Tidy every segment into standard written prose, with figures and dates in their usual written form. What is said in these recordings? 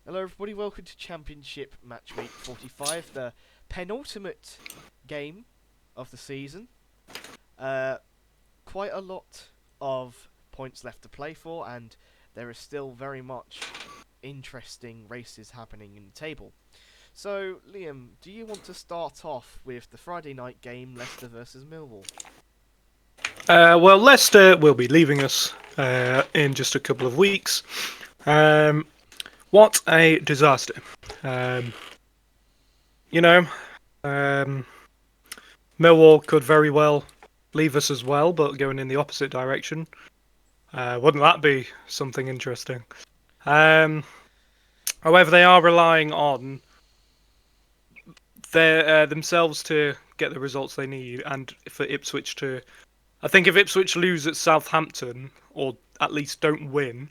Hello, everybody. Welcome to Championship Matchweek 45, the penultimate game of the season. Uh, Quite a lot of points left to play for, and there is still very much interesting races happening in the table. So, Liam, do you want to start off with the Friday night game, Leicester versus Millwall? Well, Leicester will be leaving us in just a couple of weeks. Um, what a disaster. Um, you know, um, Millwall could very well leave us as well, but going in the opposite direction. Wouldn't that be something interesting? Um, However, they are relying on their themselves to get the results they need, and for Ipswich to. I think if Ipswich lose at Southampton, or at least don't win,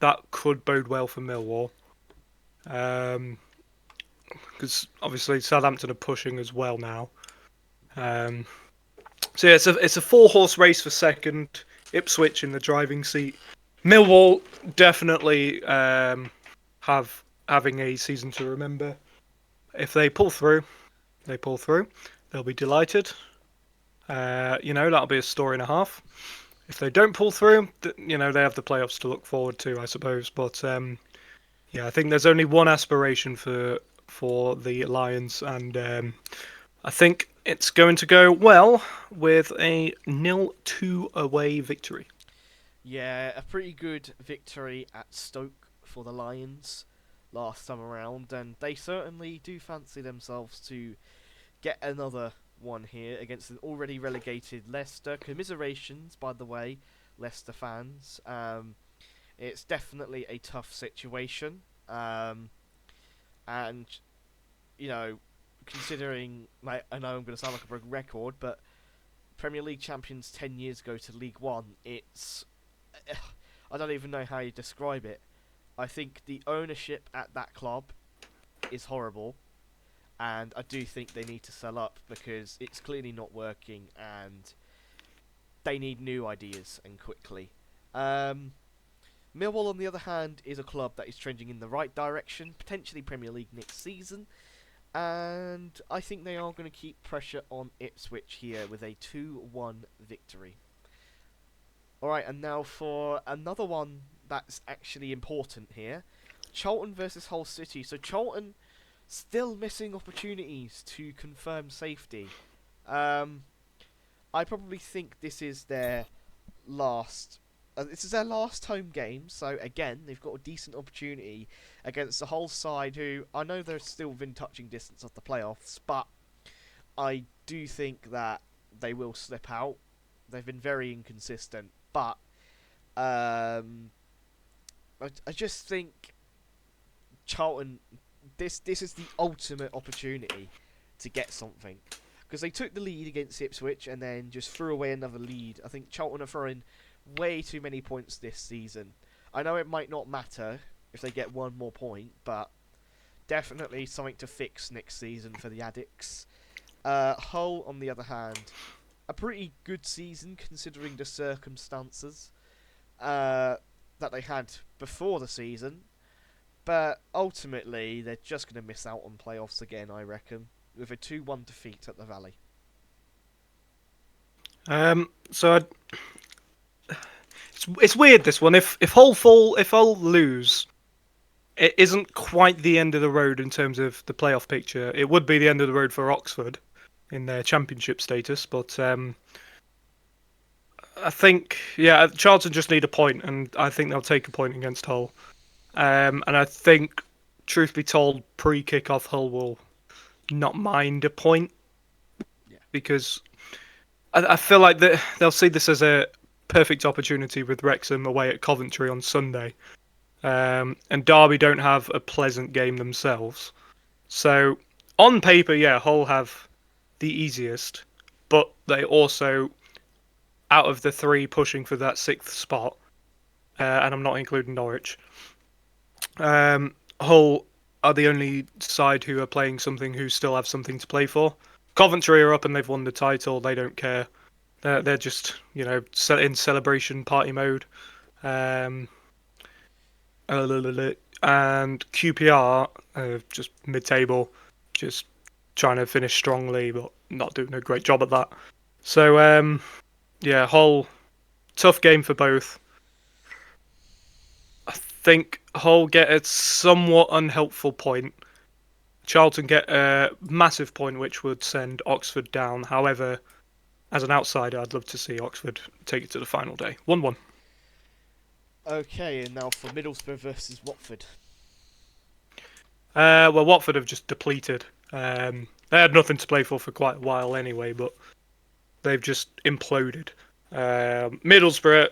that could bode well for Millwall. Because obviously Southampton are pushing as well now. Um, so yeah, it's a four-horse race for second. Ipswich in the driving seat. Millwall definitely having a season to remember. If they pull through, they pull through. They'll be delighted. That'll be a story and a half. If they don't pull through, they have the playoffs to look forward to, I suppose. But yeah, I think there's only one aspiration for the Lions, and I think it's going to go well with a 0-2 away victory. Yeah, a pretty good victory at Stoke for the Lions last time around, and they certainly do fancy themselves to get another one here against an already relegated Leicester. Commiserations, by the way, Leicester fans. It's definitely a tough situation, and you know, considering, like, I know I'm going to sound like a broken record, but Premier League champions 10 years ago to League One, it's I don't even know how you describe it. I think the ownership at that club is horrible, and I do think they need to sell up because it's clearly not working, and they need new ideas and quickly. Um, Millwall, on the other hand, is a club that is trending in the right direction, potentially Premier League next season, and I think they are going to keep pressure on Ipswich here with a 2-1 victory. Alright, and now for another one that's actually important here. Charlton versus Hull City. So Charlton still missing opportunities to confirm safety. Um, I probably think this is their last home game, so again, they've got a decent opportunity against the Hull side, who I know they're still within touching distance of the playoffs, but I do think that they will slip out. They've been very inconsistent, but um, I just think Charlton, this is the ultimate opportunity to get something, because they took the lead against Ipswich and then just threw away another lead. I think Charlton are throwing way too many points this season. I know it might not matter if they get one more point, but definitely something to fix next season for the Addicts. Hull, on the other hand, a pretty good season considering the circumstances that they had before the season. But ultimately, they're just going to miss out on playoffs again, I reckon, with a 2-1 defeat at the Valley. So it's weird this one. If Hull lose, it isn't quite the end of the road in terms of the playoff picture. It would be the end of the road for Oxford in their championship status, but I think Charlton just need a point, and I think they'll take a point against Hull. And I think, truth be told, pre-kickoff Hull will not mind a point Yeah. because I feel like they'll see this as a perfect opportunity with Wrexham away at Coventry on Sunday. And Derby don't have a pleasant game themselves. So, on paper, yeah, Hull have the easiest, but they also, out of the three pushing for that sixth spot, and I'm not including Norwich, Hull are the only side who are playing something who still have something to play for. Coventry are up and they've won the title. They don't care. They're just in celebration party mode. Um, and QPR just mid-table, just trying to finish strongly, but not doing a great job at that. So yeah, Hull tough game for both. I think Hull get a somewhat unhelpful point. Charlton get a massive point, which would send Oxford down. However, as an outsider, I'd love to see Oxford take it to the final day. 1-1. Okay, and now for Middlesbrough versus Watford. Well, Watford have just depleted. They had nothing to play for quite a while anyway, but they've just imploded. Middlesbrough,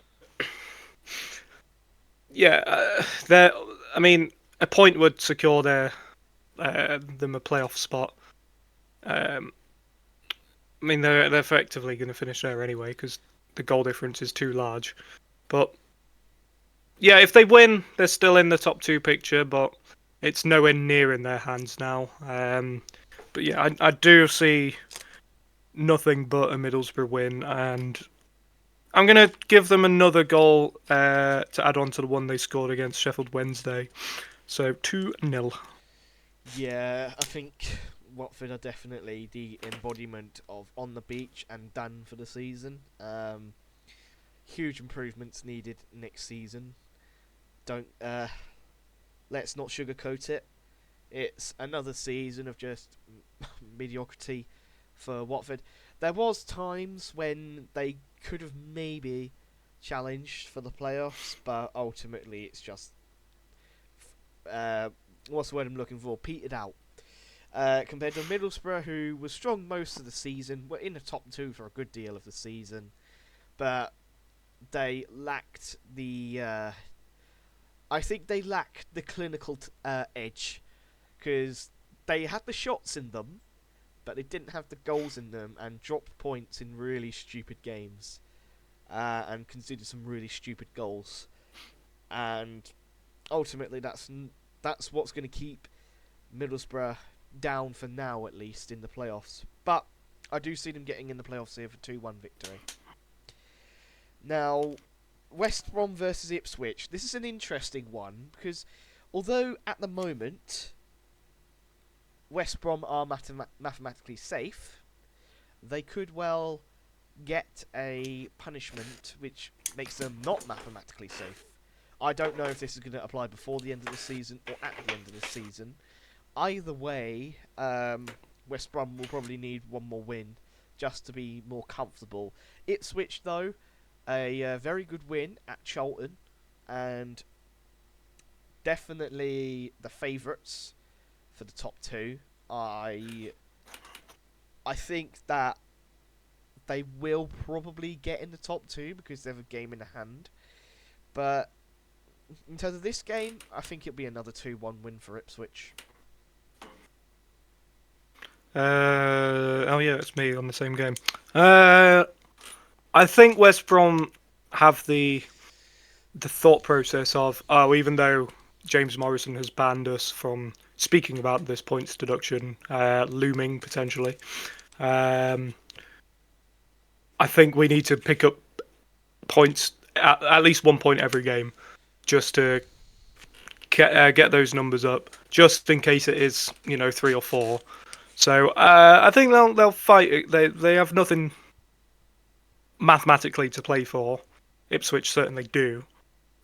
yeah, they're. I mean, a point would secure them a playoff spot. Um, I mean, they're effectively going to finish there anyway because the goal difference is too large. But yeah, if they win, they're still in the top two picture, but it's nowhere near in their hands now. But yeah, I do see nothing but a Middlesbrough win, and I'm going to give them another goal to add on to the one they scored against Sheffield Wednesday. So 2-0. Yeah, I think Watford are definitely the embodiment of on the beach and done for the season. Huge improvements needed next season. Don't let's not sugarcoat it. It's another season of just mediocrity for Watford. There was times when they could have maybe challenged for the playoffs, but ultimately it's just what's the word I'm looking for? Petered out. Compared to Middlesbrough, who was strong most of the season, were in the top two for a good deal of the season, but they lacked the. I think they lacked the clinical edge because they had the shots in them, but they didn't have the goals in them, and dropped points in really stupid games, and conceded some really stupid goals, and ultimately that's what's going to keep Middlesbrough down for now, at least in the playoffs. But I do see them getting in the playoffs here for 2-1 victory. Now, West Brom versus Ipswich. This is an interesting one because although at the moment West Brom are mathematically safe, they could well get a punishment which makes them not mathematically safe. I don't know if this is going to apply before the end of the season or at the end of the season. Either way, West Brom will probably need one more win just to be more comfortable. Ipswich, though, a very good win at Charlton, and definitely the favourites for the top two. I think that they will probably get in the top two because they have a game in hand. But in terms of this game, I think it'll be another 2-1 win for Ipswich. Oh yeah, it's me on the same game. I think West Brom have the thought process of, oh, even though James Morrison has banned us from speaking about this points deduction looming potentially, I think we need to pick up points at least 1 point every game just to get those numbers up, just in case it is 3 or 4. So I think they'll fight it. They have nothing mathematically to play for. Ipswich certainly do,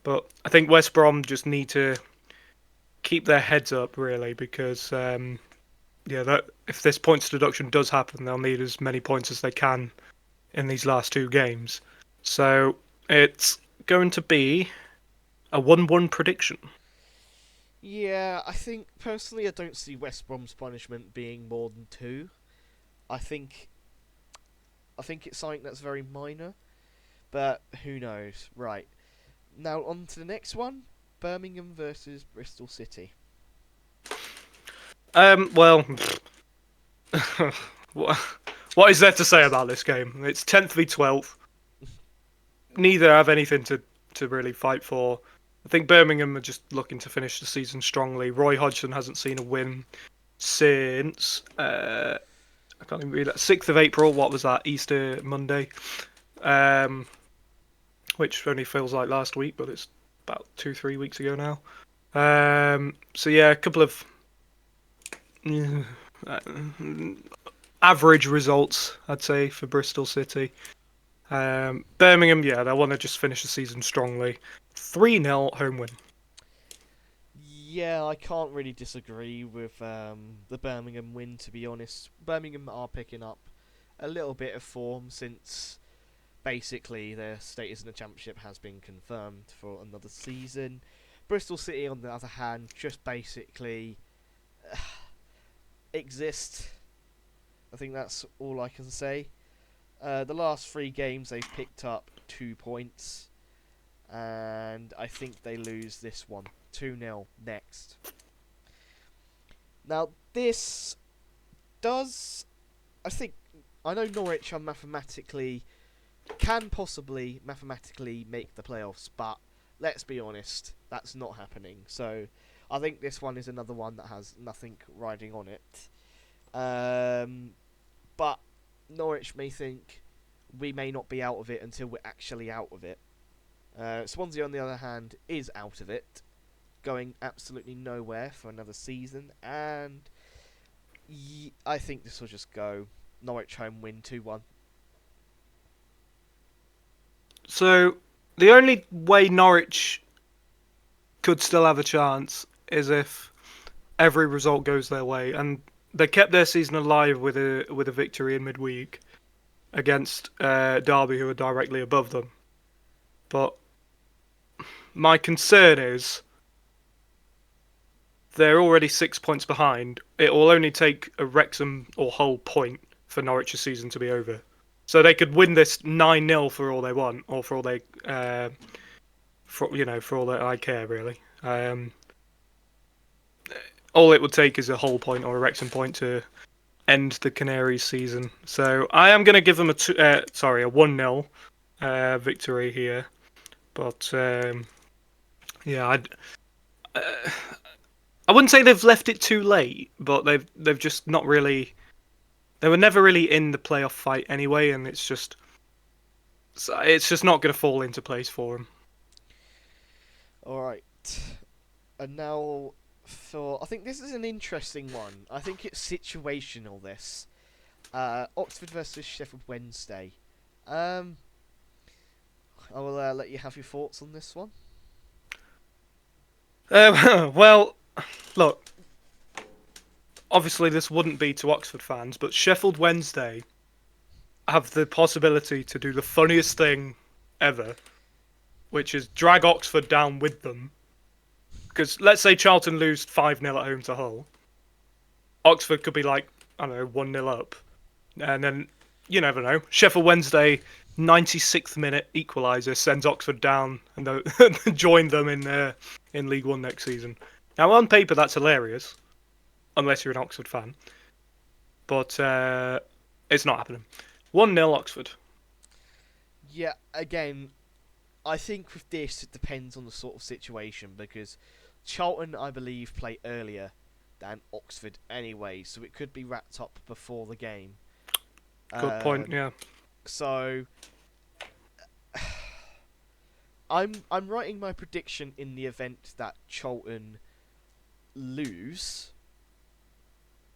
but I think West Brom just need to keep their heads up really because that if this points deduction does happen, they'll need as many points as they can in these last 2 games. So it's going to be a 1-1 prediction. Yeah, I think personally I don't see West Brom's punishment being more than 2. I think it's something that's very minor, but who knows? Right. Now on to the next one. Birmingham versus Bristol City. Well, what is there to say about this game? It's 10th v 12th. Neither have anything to really fight for. I think Birmingham are just looking to finish the season strongly. Roy Hodgson hasn't seen a win since I can't even read that. 6th of April. What was that? Easter Monday, which only feels like last week, but it's about 2-3 weeks ago now. So yeah, a couple of uh, average results, I'd say, for Bristol City. Birmingham, yeah, they want to just finish the season strongly. 3-0 home win. Yeah, I can't really disagree with the Birmingham win, to be honest. Birmingham are picking up a little bit of form since basically their status in the Championship has been confirmed for another season. Bristol City, on the other hand, just basically exist. I think that's all I can say. The last three games they've picked up 2 points, and I think they lose this one 2-0 next. Now, this does. I think. I know Norwich are mathematically. Can possibly mathematically make the playoffs, but let's be honest, that's not happening. So I think this one is another one that has nothing riding on it. But Norwich may think we may not be out of it until we're actually out of it. Swansea, on the other hand, is out of it, going absolutely nowhere for another season, and I think this will just go Norwich home win 2-1. So the only way Norwich could still have a chance is if every result goes their way, and they kept their season alive with a victory in midweek against Derby, who are directly above them. But my concern is they're already 6 points behind. It will only take a Wrexham or Hull point for Norwich's season to be over. So they could win this 9-0 for all they want, or for all they, for all that I care really. All it would take is a Hull point or a Wrexham point to end the Canaries season. So I am going to give them a 1-0 victory here. But yeah, I wouldn't say they've left it too late, but they've just not really. They were never really in the playoff fight anyway, and it's just not going to fall into place for them. Alright. And now for. I think this is an interesting one. I think it's situational, this. Oxford versus Sheffield Wednesday. I will let you have your thoughts on this one. Well, look, obviously this wouldn't be to Oxford fans, but Sheffield Wednesday have the possibility to do the funniest thing ever, which is drag Oxford down with them. Because let's say Charlton lose 5-0 at home to Hull. Oxford could be like, I don't know, 1-0 up. And then, you never know. Sheffield Wednesday, 96th minute equaliser, sends Oxford down and join them in League One next season. Now, on paper, that's hilarious, unless you're an Oxford fan. But it's not happening. 1-0 Oxford. Yeah, again, I think with this it depends on the sort of situation because Charlton, I believe, play earlier than Oxford anyway, so it could be wrapped up before the game. Good point, yeah. So I'm writing my prediction in the event that Charlton lose.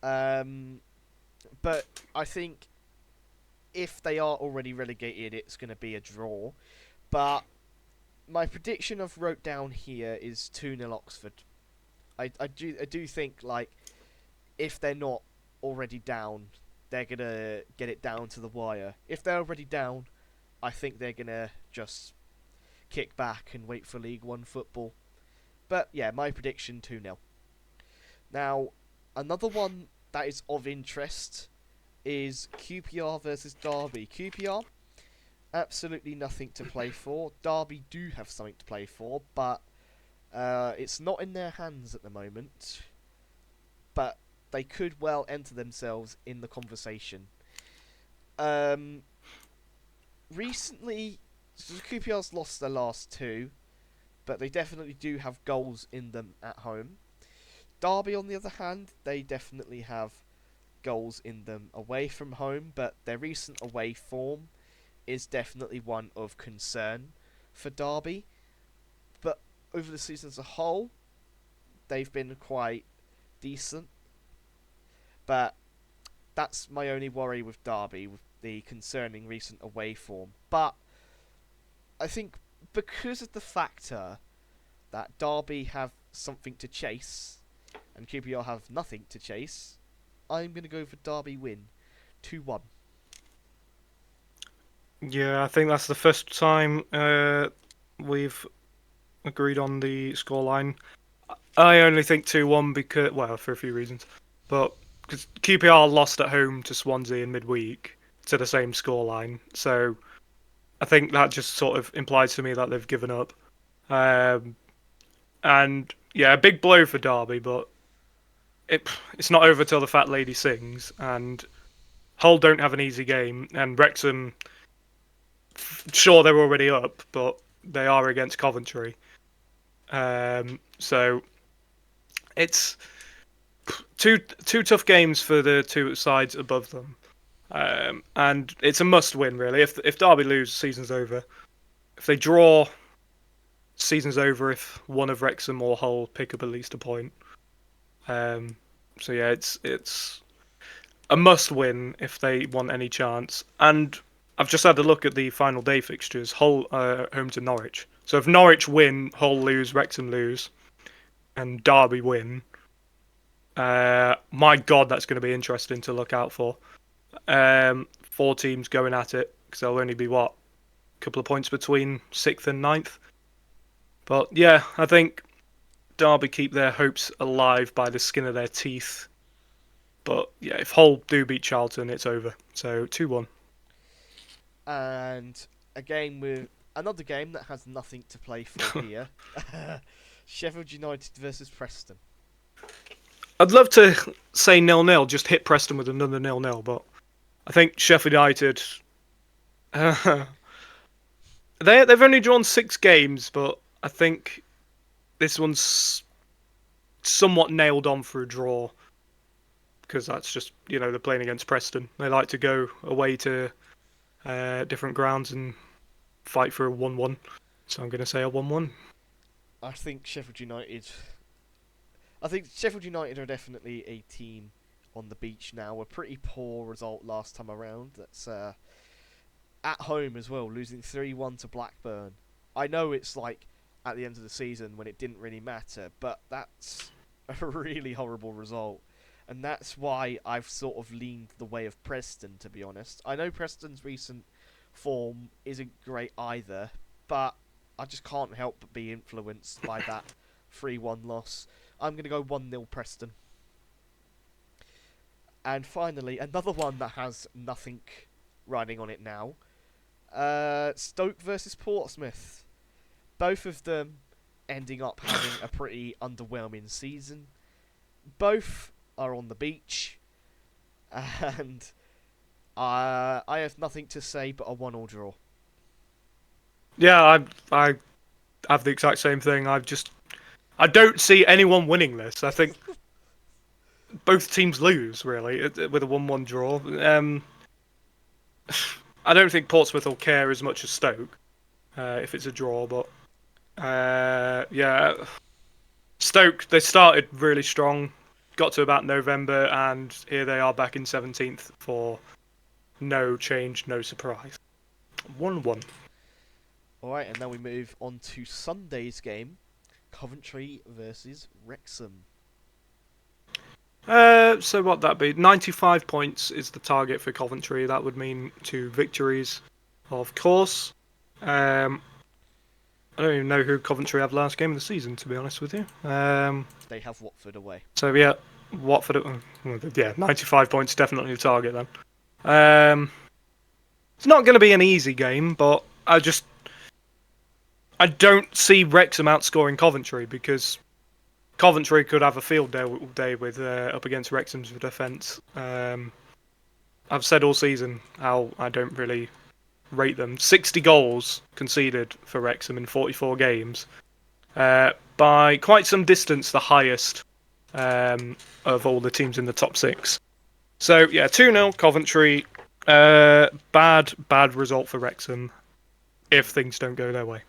But I think if they are already relegated, it's going to be a draw. But my prediction I've wrote down here is 2-0 Oxford. I do think, like, if they're not already down, they're going to get it down to the wire. If they're already down, I think they're going to just kick back and wait for League One football. But yeah, my prediction 2-0. Now, another one that is of interest is QPR versus Derby. QPR, absolutely nothing to play for. Derby do have something to play for, but it's not in their hands at the moment. But they could well enter themselves in the conversation. Recently, QPR's lost their last two, but they definitely do have goals in them at home. Derby, on the other hand, they definitely have goals in them away from home, but their recent away form is definitely one of concern for Derby. But over the season as a whole, they've been quite decent, but that's my only worry with Derby, with the concerning recent away form. But I think because of the factor that Derby have something to chase and QPR have nothing to chase, I'm going to go for Derby win 2-1. Yeah, I think that's the first time we've agreed on the scoreline. I only think 2-1 because, well, for a few reasons. But because QPR lost at home to Swansea in midweek to the same scoreline. So I think that just sort of implies to me that they've given up. Um, and yeah, a big blow for Derby, but it's not over till the fat lady sings. And Hull don't have an easy game, and Wrexham, sure they're already up, but they are against Coventry. So it's two tough games for the two sides above them, and it's a must win really. If Derby lose, season's over. If they draw, season's over. If one of Wrexham or Hull pick up at least a point. Um, so yeah, it's a must win if they want any chance. And I've just had a look at the final day fixtures. Hull home to Norwich. So if Norwich win, Hull lose, Wrexham lose, and Derby win, my God, that's going to be interesting to look out for. Four teams going at it because there'll only be what, a couple of points between sixth and ninth. But yeah, I think Derby keep their hopes alive by the skin of their teeth. But yeah, if Hull do beat Charlton, it's over. So 2-1. And a game with another game that has nothing to play for here. Sheffield United versus Preston. I'd love to say 0-0, just hit Preston with another 0-0, but I think Sheffield United. They've only drawn 6 games, but I think this one's somewhat nailed on for a draw because that's just they're playing against Preston. They like to go away to different grounds and fight for a 1-1. So I'm going to say a 1-1. I think Sheffield United. I think Sheffield United are definitely a team on the beach now. A pretty poor result last time around. That's at home as well, losing 3-1 to Blackburn. I know it's like at the end of the season when it didn't really matter, but that's a really horrible result. And that's why I've sort of leaned the way of Preston, to be honest. I know Preston's recent form isn't great either, but I just can't help but be influenced by that 3-1 loss. I'm going to go 1-0 Preston. And finally, another one that has nothing running on it now. Stoke versus Portsmouth. Both of them ending up having a pretty underwhelming season. Both are on the beach. And I have nothing to say but a 1-1 draw. Yeah, I have the exact same thing. I don't see anyone winning this. I think both teams lose really with a 1-1 draw. I don't think Portsmouth will care as much as Stoke if it's a draw, but yeah, Stoke they started really strong, got to about November, and here they are back in 17th for no change, no surprise. 1-1. Alright, and now we move on to Sunday's game. Coventry versus Wrexham. So what that be? 95 points is the target for Coventry. That would mean 2 victories, of course. I don't even know who Coventry have last game of the season, to be honest with you. They have Watford away. So yeah, Watford. Yeah, 95 points definitely the target then. It's not going to be an easy game, but I don't see Wrexham outscoring Coventry because Coventry could have a field day with up against Wrexham's defence. I've said all season how I don't really rate them. 60 goals conceded for Wrexham in 44 games. By quite some distance, the highest of all the teams in the top 6. So yeah, 2-0 Coventry. Bad result for Wrexham if things don't go their way.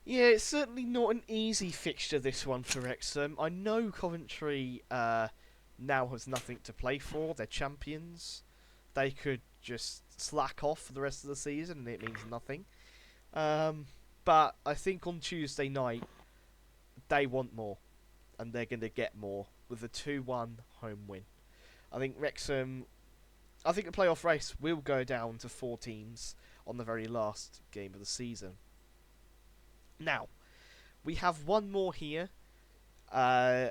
Yeah, it's certainly not an easy fixture, this one for Wrexham. I know Coventry now has nothing to play for. They're champions. They could just slack off for the rest of the season and it means nothing. Um, but I think on Tuesday night, they want more. And they're going to get more with a 2-1 home win. I think Wrexham. I think the playoff race will go down to 4 teams on the very last game of the season. Now, we have one more here. Uh,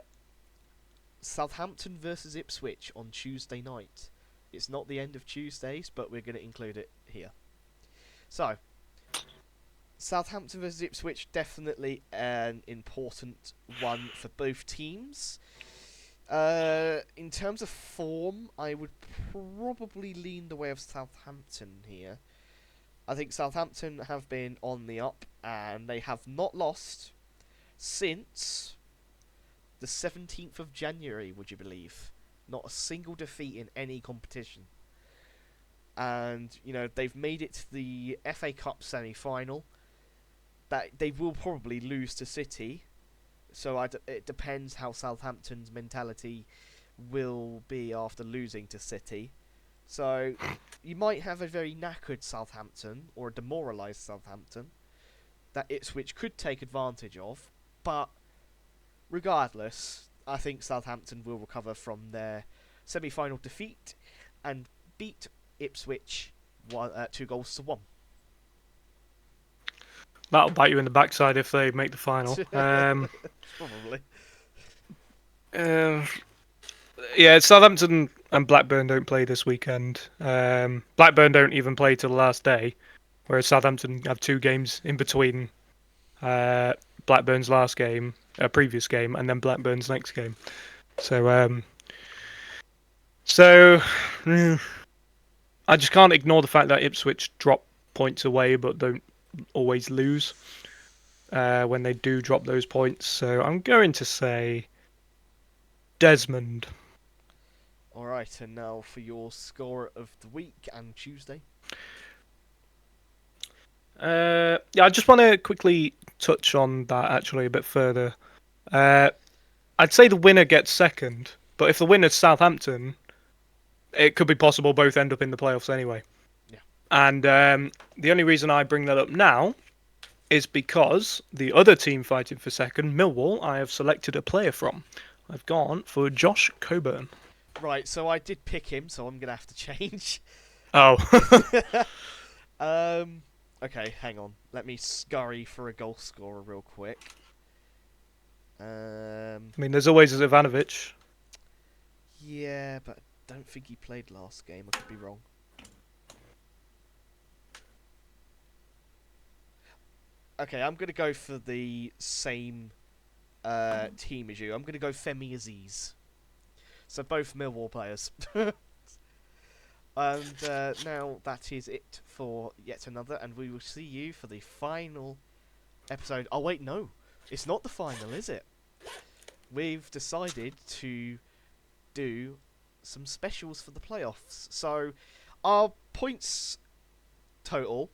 Southampton versus Ipswich on Tuesday night. It's not the end of Tuesdays, but we're going to include it here. So, Southampton versus Ipswich, definitely an important one for both teams. In terms of form, I would probably lean the way of Southampton here. I think Southampton have been on the up, and they have not lost since the 17th of January, would you believe? Not a single defeat in any competition. And, they've made it to the FA Cup semi-final. That they will probably lose to City. So it depends how Southampton's mentality will be after losing to City. So you might have a very knackered Southampton or a demoralised Southampton that Ipswich could take advantage of. But regardless, I think Southampton will recover from their semi-final defeat and beat Ipswich 2-1. That'll bite you in the backside if they make the final. Probably. Uh, yeah, Southampton and Blackburn don't play this weekend. Blackburn don't even play till the last day, whereas Southampton have 2 games in between Blackburn's last game, previous game, and then Blackburn's next game. So I just can't ignore the fact that Ipswich drop points away, but don't always lose when they do drop those points. So I'm going to say Desmond. Alright, and now for your score of the week and Tuesday. Yeah, I just want to quickly touch on that actually a bit further. I'd say the winner gets second, but if the winner's Southampton, it could be possible both end up in the playoffs anyway. Yeah. And the only reason I bring that up now is because the other team fighting for second, Millwall, I have selected a player from. I've gone for Josh Coburn. Right, so I did pick him, so I'm going to have to change. Oh. Okay, hang on. Let me scurry for a goal scorer real quick. I mean, there's always Ivanovic. Yeah, but I don't think he played last game. I could be wrong. Okay, I'm going to go for the same team as you. I'm going to go Femi Aziz. So both Millwall players. And now that is it for yet another, and we will see you for the final episode. Oh wait, no, it's not the final, is it? We've decided to do some specials for the playoffs. So our points total,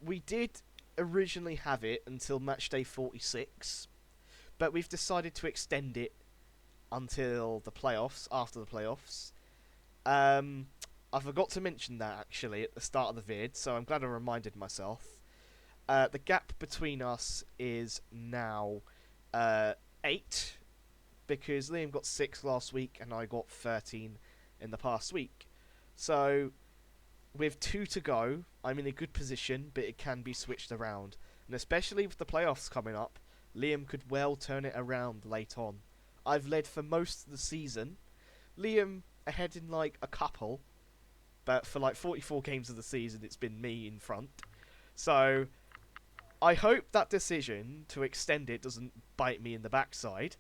we did originally have it until match day 46, but we've decided to extend it until the playoffs, after the playoffs. I forgot to mention that actually at the start of the vid, so I'm glad I reminded myself. The gap between us is now 8, because Liam got 6 last week and I got 13 in the past week. So, with 2 to go, I'm in a good position, but it can be switched around. And especially with the playoffs coming up, Liam could well turn it around late on. I've led for most of the season. Liam ahead in like a couple, but for like 44 games of the season, it's been me in front. So, I hope that decision to extend it doesn't bite me in the backside,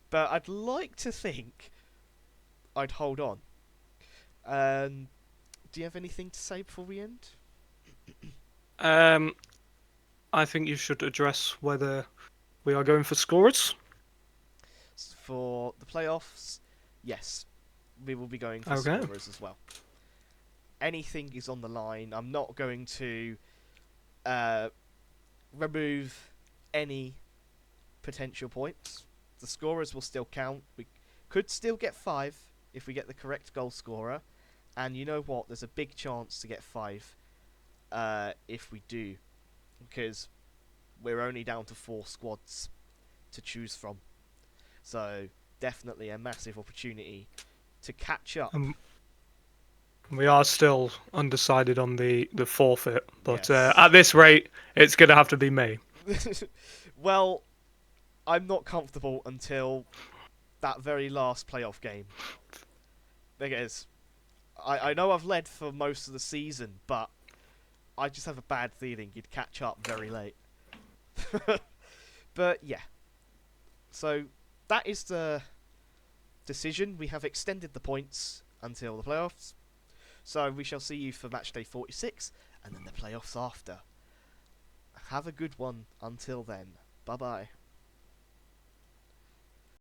but I'd like to think I'd hold on. Do you have anything to say before we end? I think you should address whether we are going for scorers. For the playoffs, yes, we will be going for Okay. scorers as well. Anything is on the line. I'm not going to remove any potential points. The scorers will still count. We could still get 5 if we get the correct goal scorer. And you know what? There's a big chance to get 5 if we do. Because we're only down to 4 squads to choose from. So, definitely a massive opportunity to catch up. We are still undecided on the forfeit, but Yes. at this rate, it's going to have to be me. Well, I'm not comfortable until that very last playoff game. Because I know I've led for most of the season, but I just have a bad feeling you'd catch up very late. But yeah. So that is the decision. We have extended the points until the playoffs. So we shall see you for match day 46 and then the playoffs after. Have a good one until then. Bye bye.